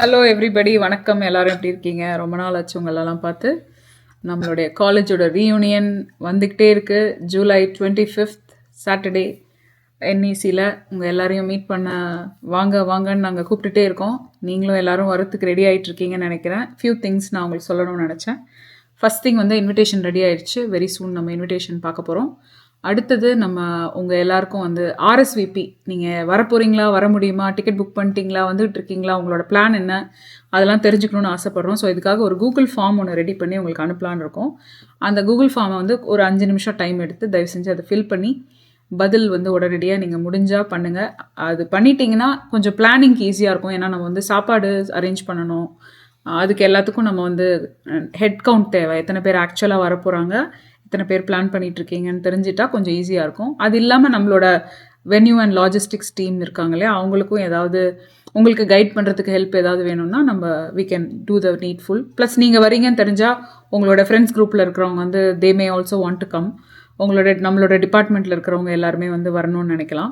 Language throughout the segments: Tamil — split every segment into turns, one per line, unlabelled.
ஹலோ எவ்ரிபடி, வணக்கம். எல்லாரும் எப்படி இருக்கீங்க? ரொம்ப நாள் ஆச்சு உங்களெல்லாம் பார்த்து. நம்மளுடைய காலேஜோட ரீயூனியன் வந்துக்கிட்டே இருக்குது. ஜூலை 25 சாட்டர்டே என்இசியில் உங்கள் எல்லாரையும் மீட் பண்ண வாங்க வாங்கன்னு நாங்கள் கூப்பிட்டுட்டே இருக்கோம். நீங்களும் எல்லோரும் வரத்துக்கு ரெடி ஆகிட்டுருக்கீங்கன்னு நினைக்கிறேன். ஃபியூ திங்ஸ் நான் உங்களுக்கு சொல்லணும்னு நினச்சேன். ஃபஸ்ட் திங் வந்து இன்விடேஷன் ரெடி ஆகிடுச்சு. வெரி சூன் நம்ம இன்விடேஷன் பார்க்க போகிறோம். அடுத்தது நம்ம உங்கள் எல்லாருக்கும் வந்து ஆர்எஸ்விபி, நீங்கள் வரப்போகிறீங்களா, வர முடியுமா, டிக்கெட் புக் பண்ணிட்டீங்களா, வந்துகிட்டு இருக்கீங்களா, உங்களோட பிளான் என்ன, அதெல்லாம் தெரிஞ்சுக்கணுன்னு ஆசைப்பட்றோம். ஸோ இதுக்காக ஒரு கூகுள் ஃபார்ம் ஒன்று ரெடி பண்ணி உங்களுக்கு அனுப்பலான்னு இருக்கோம். அந்த கூகுள் ஃபார்மை வந்து ஒரு 5 நிமிஷம் டைம் எடுத்து தயவு செஞ்சு அதை ஃபில் பண்ணி பதில் வந்து உடனடியாக நீங்கள் முடிஞ்சால் பண்ணுங்கள். அது பண்ணிட்டீங்கன்னா கொஞ்சம் பிளானிங்க்கு ஈஸியாக இருக்கும். ஏன்னா நம்ம வந்து சாப்பாடு அரேஞ்ச் பண்ணணும். அதுக்கு எல்லாத்துக்கும் நம்ம வந்து ஹெட் கவுண்ட் தேவை. எத்தனை பேர் ஆக்சுவலாக வரப்போகிறாங்க, எத்தனை பேர் பிளான் பண்ணிகிட்ருக்கீங்கன்னு தெரிஞ்சிட்டா கொஞ்சம் ஈஸியாக இருக்கும். அது இல்லாமல் நம்மளோட வென்யூ அண்ட் லாஜிஸ்டிக்ஸ் டீம் இருக்காங்க இல்லையா, அவங்களுக்கும் ஏதாவது உங்களுக்கு கைட் பண்ணுறதுக்கு ஹெல்ப் ஏதாவது வேணும்னா நம்ம we can do the needful. Plus நீங்கள் வரீங்கன்னு தெரிஞ்சால் உங்களோட ஃப்ரெண்ட்ஸ் குரூப்பில் இருக்கிறவங்க வந்து they may also want to come. நம்மளோட டிபார்ட்மெண்ட்டில் இருக்கிறவங்க எல்லாருமே வந்து வரணும்னு நினைக்கலாம்.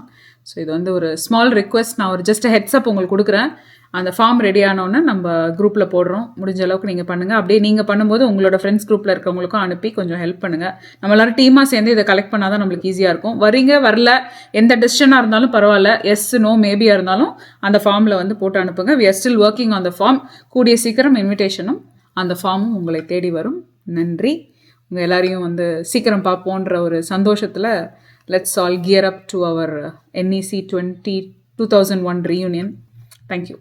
ஸோ இது வந்து ஒரு ஸ்மால் ரிக்வெஸ்ட். நான் ஒரு ஜஸ்ட் ஹெட்ஸ்அப் உங்களுக்கு கொடுக்குறேன். அந்த ஃபார்ம் ரெடி ஆனோன்னு நம்ம குரூப்பில் போடுறோம். முடிஞ்ச அளவுக்கு நீங்கள் பண்ணுங்கள். அப்படியே நீங்கள் பண்ணும்போது உங்களோட ஃப்ரெண்ட்ஸ் குரூப்பில் இருக்கிறவங்களுக்கும் அனுப்பி கொஞ்சம் ஹெல்ப் பண்ணுங்கள். நம்ம எல்லாரும் டீமாக சேர்ந்து இதை கலெக்ட் பண்ணால் தான் நம்மளுக்கு ஈஸியாக இருக்கும். வரீங்க வரல, எந்த டெசிஷனாக இருந்தாலும் பரவாயில்ல, எஸ் நோ மேபியாக இருந்தாலும் அந்த ஃபார்மில் வந்து போட்டு அனுப்புங்க. We are still working on the form. கூடிய சீக்கிரம் இன்விடேஷனும் அந்த ஃபார்மும் உங்களை தேடி வரும். நன்றி. உங்கள் எல்லாரையும் வந்து சீக்கிரம் பார்ப்போன்ற ஒரு சந்தோஷத்தில் let's all gear up to our NEC 2001 reunion. Thank you.